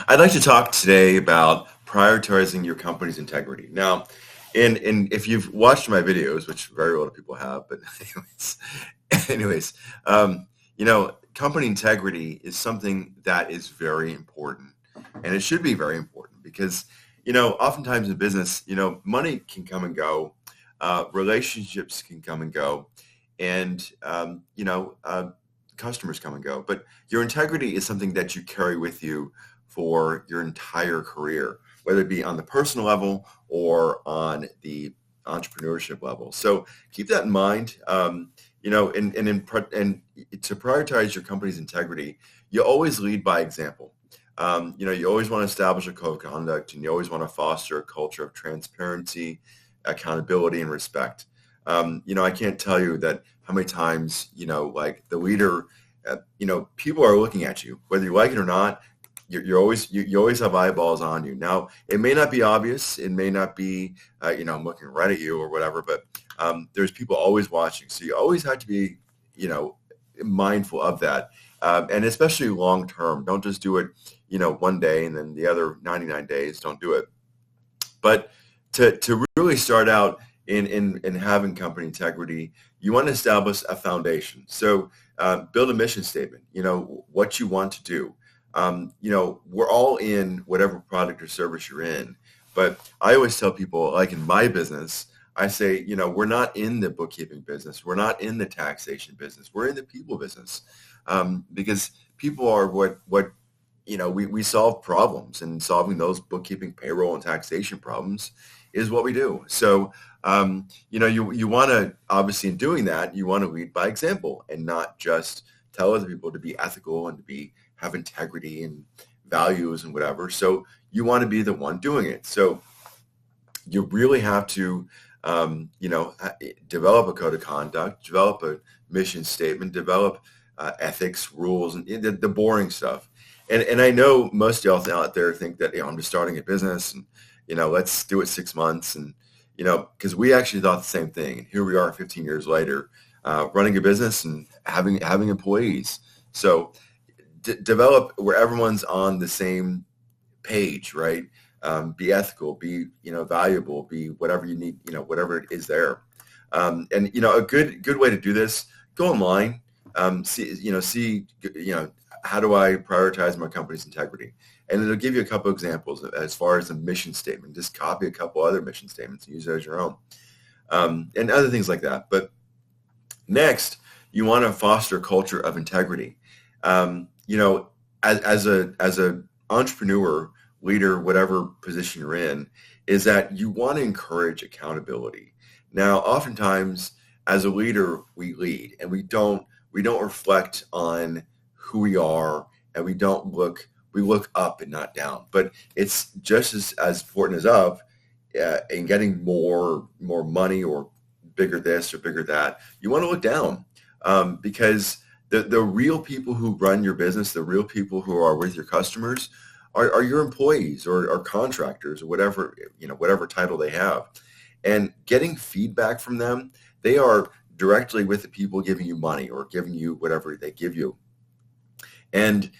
I'd like to talk today about prioritizing your company's integrity. Now, if you've watched my videos, which very little people have, but anyways, company integrity is something that is very important, and it should be very important because, oftentimes in business, money can come and go, relationships can come and go, and customers come and go. But your integrity is something that you carry with you for your entire career, whether it be on the personal level or on the entrepreneurship level. So keep that in mind. And to prioritize your company's integrity, you always lead by example. You always want to establish a code of conduct, and you always want to foster a culture of transparency, accountability, and respect. I can't tell you that how many times, like the leader, people are looking at you, whether you like it or not. You always have eyeballs on you. Now, it may not be obvious. It may not be, I'm looking right at you or whatever, but there's people always watching. So you always have to be, mindful of that. And especially long term. Don't just do it, one day and then the other 99 days, don't do it. But to really start out in having company integrity, you want to establish a foundation. So build a mission statement, what you want to do. We're all in whatever product or service you're in. But I always tell people, like in my business, I say, we're not in the bookkeeping business. We're not in the taxation business. We're in the people business because people are what we solve problems, and solving those bookkeeping, payroll, and taxation problems is what we do. So, you want to, obviously in doing that, you want to lead by example and not just tell other people to be ethical and to have integrity and values and whatever. So you want to be the one doing it. So you really have to, develop a code of conduct, develop a mission statement, develop ethics, rules, and the boring stuff. And I know most of y'all out there think that, I'm just starting a business and, let's do it 6 months. And, because we actually thought the same thing. And here we are 15 years later, running a business and having employees. So develop where everyone's on the same page, right? Be ethical, be, valuable, be whatever you need, whatever it is there. And, a good way to do this, go online, see, how do I prioritize my company's integrity? And it'll give you a couple examples as far as a mission statement. Just copy a couple other mission statements and use it as your own. And other things like that. But next, you want to foster a culture of integrity. As a entrepreneur, leader, whatever position you're in, is that you want to encourage accountability. Now, oftentimes as a leader, we lead and we don't reflect on who we are, and we look up and not down. But it's just as important as up in getting more money or bigger this or bigger that. You want to look down because the real people who run your business, the real people who are with your customers are your employees or contractors or whatever title they have. And getting feedback from them, they are directly with the people giving you money or giving you whatever they give you. And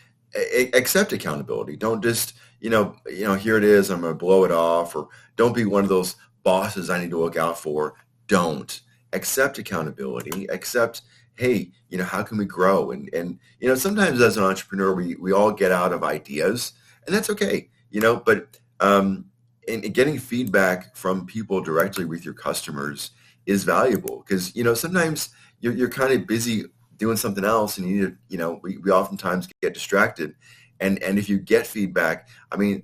accept accountability. Don't just, here it is, I'm going to blow it off, or don't be one of those bosses I need to look out for. Don't. Accept accountability. Accept, hey, how can we grow? And sometimes as an entrepreneur, we all get out of ideas, and that's okay, but and getting feedback from people directly with your customers is valuable because, sometimes you're kind of busy doing something else, and you need to, we oftentimes get distracted. And if you get feedback, I mean,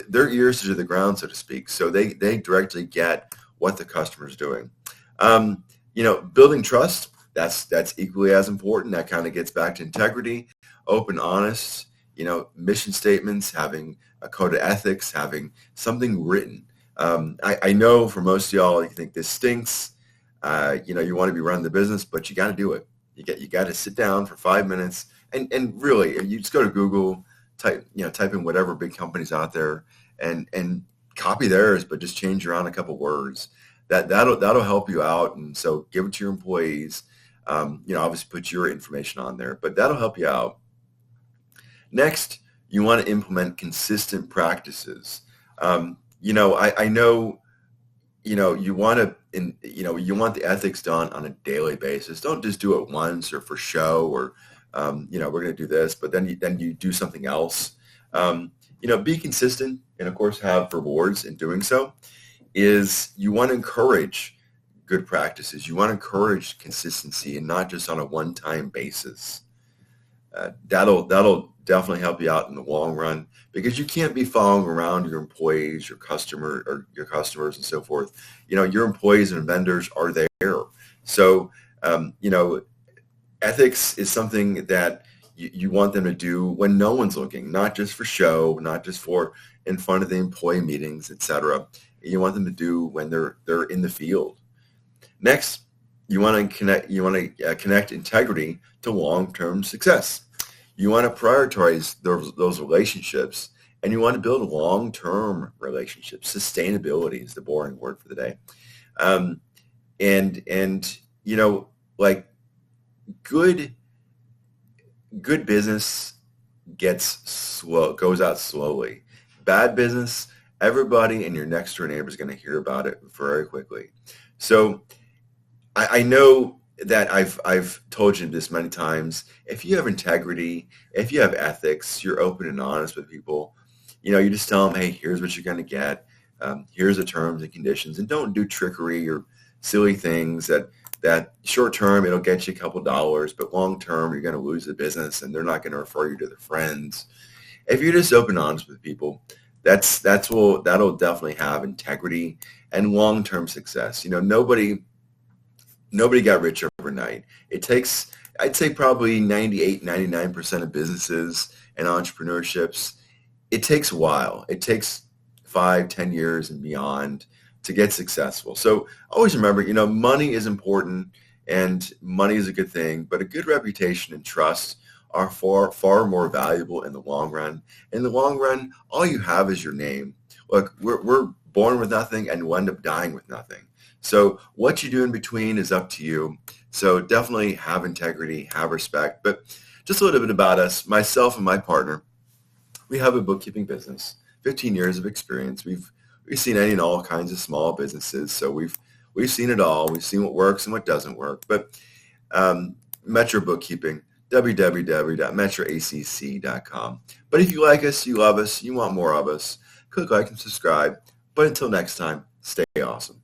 their ears to the ground, so to speak. So they directly get what the customer's doing. Building trust, that's equally as important. That kind of gets back to integrity, open, honest, mission statements, having a code of ethics, having something written. I know for most of y'all, you think this stinks. You want to be running the business, but you got to do it. You got to sit down for 5 minutes and really, you just go to Google, type in whatever big companies out there and copy theirs, but just change around a couple words. That'll help you out. And so give it to your employees. Obviously put your information on there, but that'll help you out. Next, You want to implement consistent practices. I know, you want to, you want the ethics done on a daily basis. Don't just do it once or for show or, we're going to do this, but then you do something else. Be consistent and of course have rewards in doing so. Is you want to encourage good practices. You want to encourage consistency and not just on a one-time basis. That'll definitely help you out in the long run because you can't be following around your employees, your customers and so forth. Your employees and vendors are there. So, ethics is something that you want them to do when no one's looking, not just for show, not just for in front of the employee meetings, etc. You want them to do when they're in the field. Next, you want to connect integrity to long-term success. You want to prioritize those relationships, and you want to build long-term relationships. Sustainability is the boring word for the day. Like good business goes out slowly. Bad business, everybody and your next door neighbor is going to hear about it very quickly. So I know that I've told you this many times. If you have integrity, if you have ethics, you're open and honest with people. You just tell them, hey, here's what you're going to get. Here's the terms and conditions, and don't do trickery or silly things that short term it'll get you a couple dollars, but long term you're going to lose the business, and they're not going to refer you to their friends. If you're just open and honest with people, that'll definitely have integrity and long term success. Nobody got rich overnight. It takes, I'd say probably 98, 99% of businesses and entrepreneurships, it takes a while. It takes 5, 10 years and beyond to get successful. So always remember, money is important and money is a good thing, but a good reputation and trust are far, far more valuable in the long run. In the long run, all you have is your name. Look, we're born with nothing and we'll end up dying with nothing. So what you do in between is up to you. So definitely have integrity, have respect. But just a little bit about us, myself and my partner, we have a bookkeeping business, 15 years of experience. We've seen any and all kinds of small businesses. So we've seen it all. We've seen what works and what doesn't work. But Metro Bookkeeping, www.metroacc.com. But if you like us, you love us, you want more of us, click like and subscribe. But until next time, stay awesome.